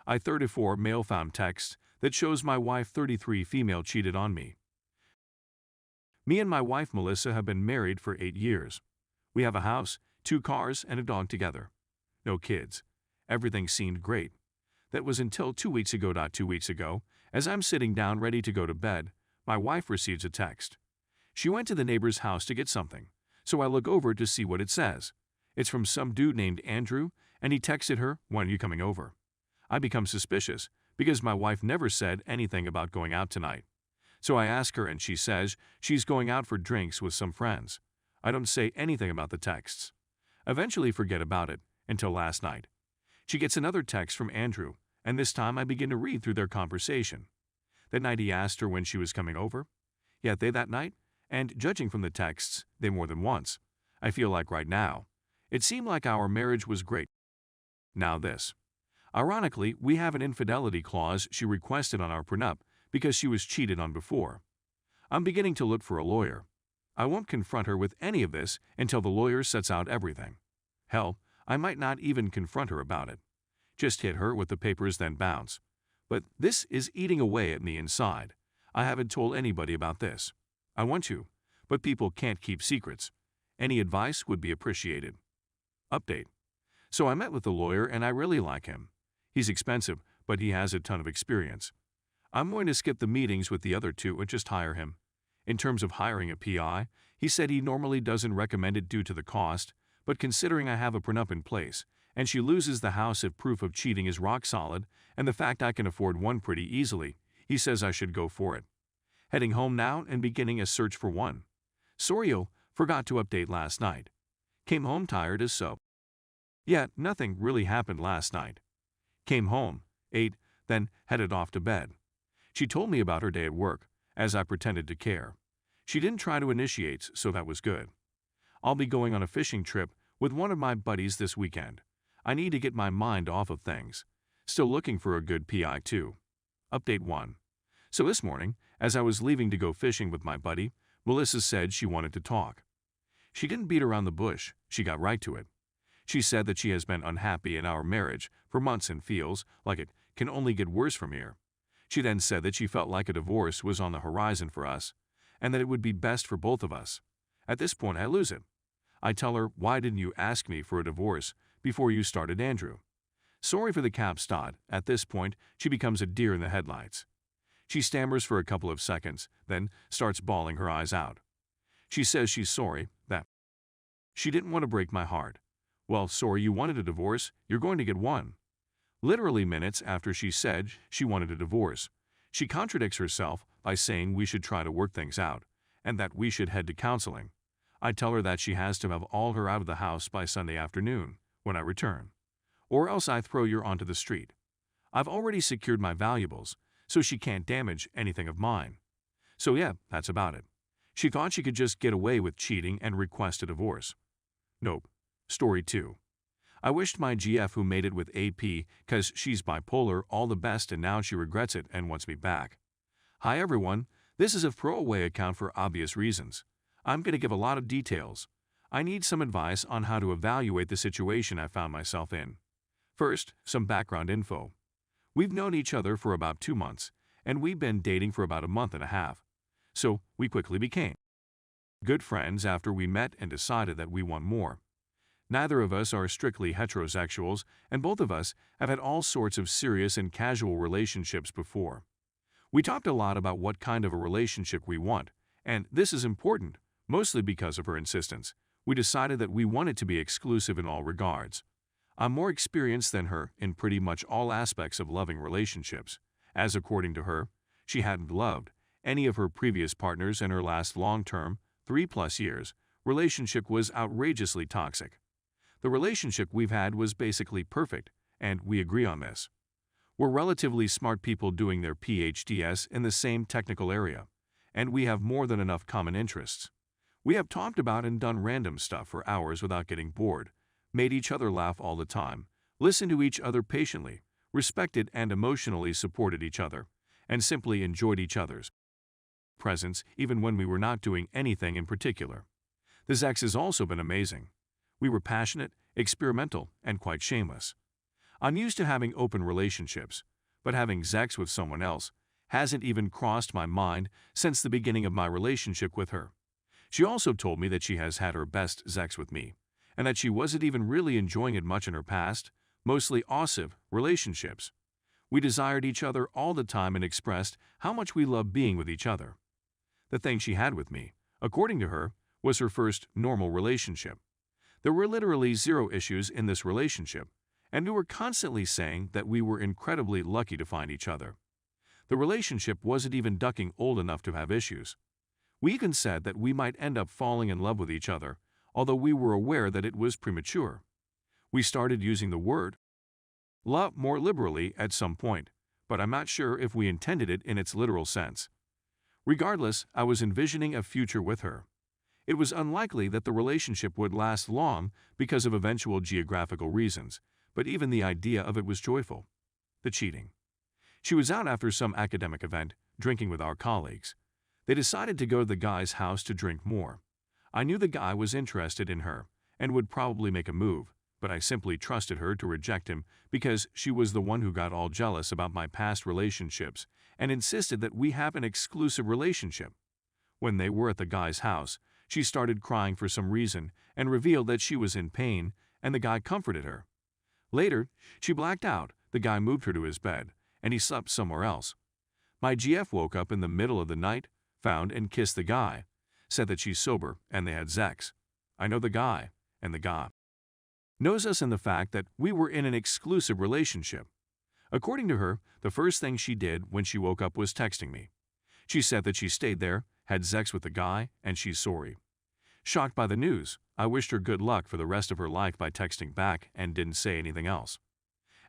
I-34 male found text that shows my wife 33 female cheated on me. Me and my wife Melissa have been married for 8 years. We have a house, 2 cars, and a dog together. No kids. Everything seemed great. That was until 2 weeks ago. 2 weeks ago, as I'm sitting down ready to go to bed, my wife receives a text. She went to the neighbor's house to get something, so I look over to see what it says. It's from some dude named Andrew, and he texted her, "When are you coming over?" I become suspicious, because my wife never said anything about going out tonight. So I ask her and she says she's going out for drinks with some friends. I don't say anything about the texts. Eventually forget about it, until last night. She gets another text from Andrew, and this time I begin to read through their conversation. That night he asked her when she was coming over. Yet they that night, and judging from the texts, they more than once. I feel like right now. It seemed like our marriage was great. Now this. Ironically, we have an infidelity clause she requested on our prenup because she was cheated on before. I'm beginning to look for a lawyer. I won't confront her with any of this until the lawyer sets out everything. Hell, I might not even confront her about it. Just hit her with the papers then bounce. But this is eating away at me inside. I haven't told anybody about this. I want to, but people can't keep secrets. Any advice would be appreciated. Update. So I met with the lawyer and I really like him. He's expensive, but he has a ton of experience. I'm going to skip the meetings with the other two and just hire him. In terms of hiring a PI, he said he normally doesn't recommend it due to the cost, but considering I have a prenup in place, and she loses the house if proof of cheating is rock solid, and the fact I can afford one pretty easily, he says I should go for it. Heading home now and beginning a search for one. Sorry, forgot to update last night. Came home tired as so. Yet nothing really happened last night. Came home, ate, then headed off to bed. She told me about her day at work, as I pretended to care. She didn't try to initiate, so that was good. I'll be going on a fishing trip with one of my buddies this weekend. I need to get my mind off of things. Still looking for a good PI too. Update 1. So this morning, as I was leaving to go fishing with my buddy, Melissa said she wanted to talk. She didn't beat around the bush, she got right to it. She said that she has been unhappy in our marriage for months and feels like it can only get worse from here. She then said that she felt like a divorce was on the horizon for us, and that it would be best for both of us. At this point, I lose it. I tell her, why didn't you ask me for a divorce before you started Andrew? Sorry for the capstod. At this point, she becomes a deer in the headlights. She stammers for a couple of seconds, then starts bawling her eyes out. She says she's sorry, that she didn't want to break my heart. Well, sorry you wanted a divorce, you're going to get one. Literally minutes after she said she wanted a divorce, she contradicts herself by saying we should try to work things out, and that we should head to counseling. I tell her that she has to have all her out of the house by Sunday afternoon, when I return. Or else I throw her onto the street. I've already secured my valuables, so she can't damage anything of mine. So yeah, that's about it. She thought she could just get away with cheating and request a divorce. Nope. Story 2. I wished my GF who made it with AP, cause she's bipolar, all the best and now she regrets it and wants me back. Hi everyone, this is a throwaway account for obvious reasons. I'm going to give a lot of details. I need some advice on how to evaluate the situation I found myself in. First, some background info. We've known each other for about 2 months, and we've been dating for about a month and a half. So we quickly became good friends after we met and decided that we want more. Neither of us are strictly heterosexuals, and both of us have had all sorts of serious and casual relationships before. We talked a lot about what kind of a relationship we want, and this is important, mostly because of her insistence. We decided that we wanted to be exclusive in all regards. I'm more experienced than her in pretty much all aspects of loving relationships, as according to her, she hadn't loved any of her previous partners and her last long-term, 3+ years, relationship was outrageously toxic. The relationship we've had was basically perfect, and we agree on this. We're relatively smart people doing their PhDs in the same technical area, and we have more than enough common interests. We have talked about and done random stuff for hours without getting bored, made each other laugh all the time, listened to each other patiently, respected and emotionally supported each other, and simply enjoyed each other's presence even when we were not doing anything in particular. The sex has also been amazing. We were passionate, experimental, and quite shameless. I'm used to having open relationships, but having sex with someone else hasn't even crossed my mind since the beginning of my relationship with her. She also told me that she has had her best sex with me, and that she wasn't even really enjoying it much in her past, mostly abusive relationships. We desired each other all the time and expressed how much we loved being with each other. The thing she had with me, according to her, was her first normal relationship. There were literally zero issues in this relationship, and we were constantly saying that we were incredibly lucky to find each other. The relationship wasn't even ducking old enough to have issues. We even said that we might end up falling in love with each other, although we were aware that it was premature. We started using the word love more liberally at some point, but I'm not sure if we intended it in its literal sense. Regardless, I was envisioning a future with her. It was unlikely that the relationship would last long because of eventual geographical reasons, but even the idea of it was joyful. The cheating. She was out after some academic event, drinking with our colleagues. They decided to go to the guy's house to drink more. I knew the guy was interested in her and would probably make a move, but I simply trusted her to reject him because she was the one who got all jealous about my past relationships and insisted that we have an exclusive relationship. When they were at the guy's house, she started crying for some reason and revealed that she was in pain, and the guy comforted her. Later, she blacked out, the guy moved her to his bed, and he slept somewhere else. My GF woke up in the middle of the night, found and kissed the guy, said that she's sober, and they had sex. I know the guy, and the guy knows us and the fact that we were in an exclusive relationship. According to her, the first thing she did when she woke up was texting me. She said that she stayed there, had sex with the guy, and she's sorry. Shocked by the news, I wished her good luck for the rest of her life by texting back and didn't say anything else.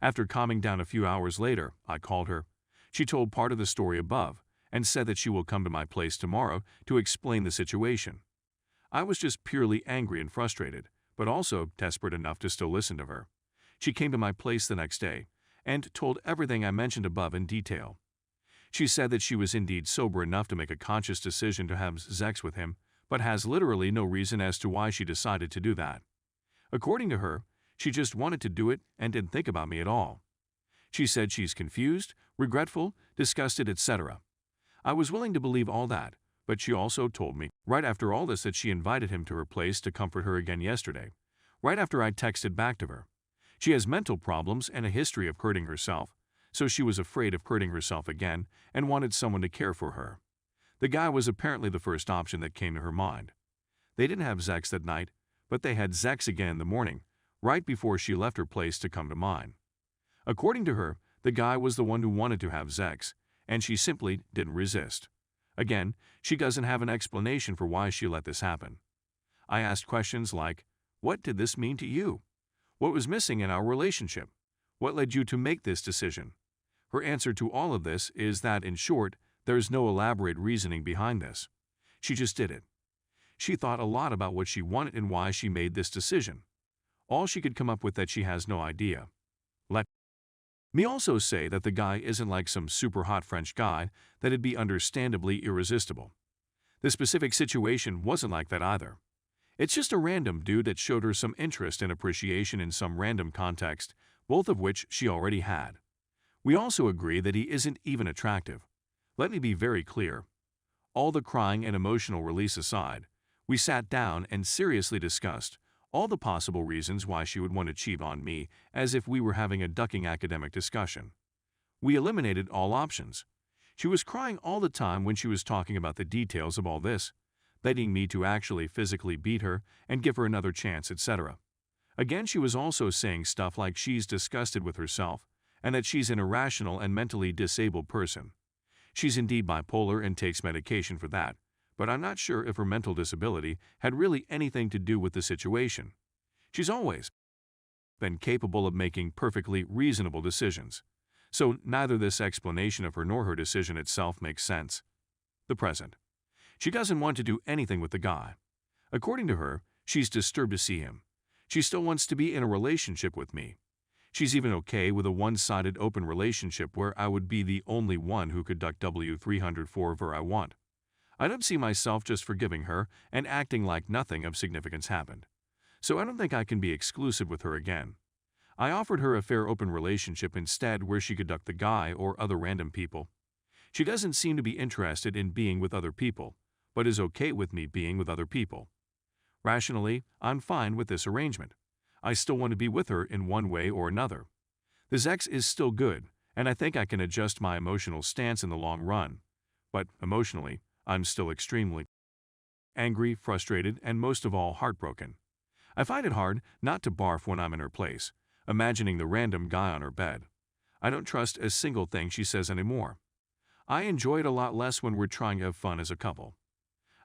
After calming down a few hours later, I called her. She told part of the story above and said that she will come to my place tomorrow to explain the situation. I was just purely angry and frustrated, but also desperate enough to still listen to her. She came to my place the next day and told everything I mentioned above in detail. She said that she was indeed sober enough to make a conscious decision to have sex with him, but has literally no reason as to why she decided to do that. According to her, she just wanted to do it and didn't think about me at all. She said she's confused, regretful, disgusted, etc. I was willing to believe all that, but she also told me, right after all this, that she invited him to her place to comfort her again yesterday, right after I texted back to her. She has mental problems and a history of hurting herself, so she was afraid of hurting herself again and wanted someone to care for her. The guy was apparently the first option that came to her mind. They didn't have sex that night, but they had sex again in the morning, right before she left her place to come to mine. According to her, the guy was the one who wanted to have sex, and she simply didn't resist. Again, she doesn't have an explanation for why she let this happen. I asked questions like, what did this mean to you? What was missing in our relationship? What led you to make this decision? Her answer to all of this is that, in short, there's no elaborate reasoning behind this. She just did it. She thought a lot about what she wanted and why she made this decision. All she could come up with that she has no idea. Let me also say that the guy isn't like some super hot French guy that'd be understandably irresistible. The specific situation wasn't like that either. It's just a random dude that showed her some interest and appreciation in some random context, both of which she already had. We also agree that he isn't even attractive. Let me be very clear. All the crying and emotional release aside, we sat down and seriously discussed all the possible reasons why she would want to cheat on me, as if we were having a ducking academic discussion. We eliminated all options. She was crying all the time when she was talking about the details of all this, begging me to actually physically beat her and give her another chance, etc. Again, she was also saying stuff like she's disgusted with herself and that she's an irrational and mentally disabled person. She's indeed bipolar and takes medication for that, but I'm not sure if her mental disability had really anything to do with the situation. She's always been capable of making perfectly reasonable decisions, so neither this explanation of her nor her decision itself makes sense. The present. She doesn't want to do anything with the guy. According to her, she's disturbed to see him. She still wants to be in a relationship with me. She's even okay with a one-sided open relationship where I would be the only one who could duck W300 for whatever I want. I don't see myself just forgiving her and acting like nothing of significance happened. So I don't think I can be exclusive with her again. I offered her a fair open relationship instead where she could duck the guy or other random people. She doesn't seem to be interested in being with other people, but is okay with me being with other people. Rationally, I'm fine with this arrangement. I still want to be with her in one way or another. This ex is still good, and I think I can adjust my emotional stance in the long run. But emotionally, I'm still extremely angry, frustrated, and most of all heartbroken. I find it hard not to barf when I'm in her place, imagining the random guy on her bed. I don't trust a single thing she says anymore. I enjoy it a lot less when we're trying to have fun as a couple.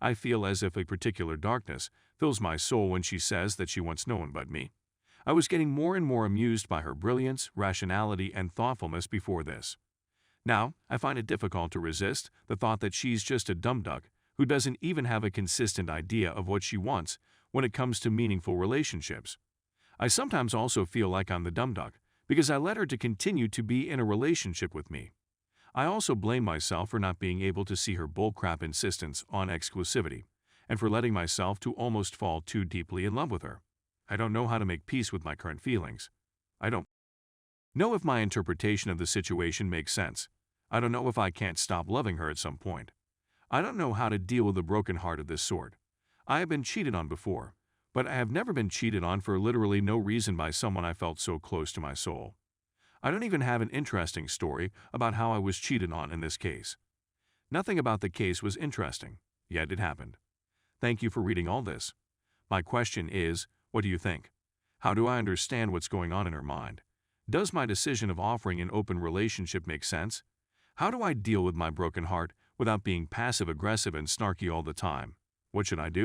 I feel as if a particular darkness fills my soul when she says that she wants no one but me. I was getting more and more amused by her brilliance, rationality, and thoughtfulness before this. Now, I find it difficult to resist the thought that she's just a dumb duck who doesn't even have a consistent idea of what she wants when it comes to meaningful relationships. I sometimes also feel like I'm the dumb duck because I let her to continue to be in a relationship with me. I also blame myself for not being able to see her bullcrap insistence on exclusivity, and for letting myself to almost fall too deeply in love with her. I don't know how to make peace with my current feelings. I don't know if my interpretation of the situation makes sense. I don't know if I can't stop loving her at some point. I don't know how to deal with a broken heart of this sort. I have been cheated on before, but I have never been cheated on for literally no reason by someone I felt so close to my soul. I don't even have an interesting story about how I was cheated on in this case. Nothing about the case was interesting, yet it happened. Thank you for reading all this. My question is, what do you think? How do I understand what's going on in her mind? Does my decision of offering an open relationship make sense? How do I deal with my broken heart without being passive-aggressive and snarky all the time? What should I do?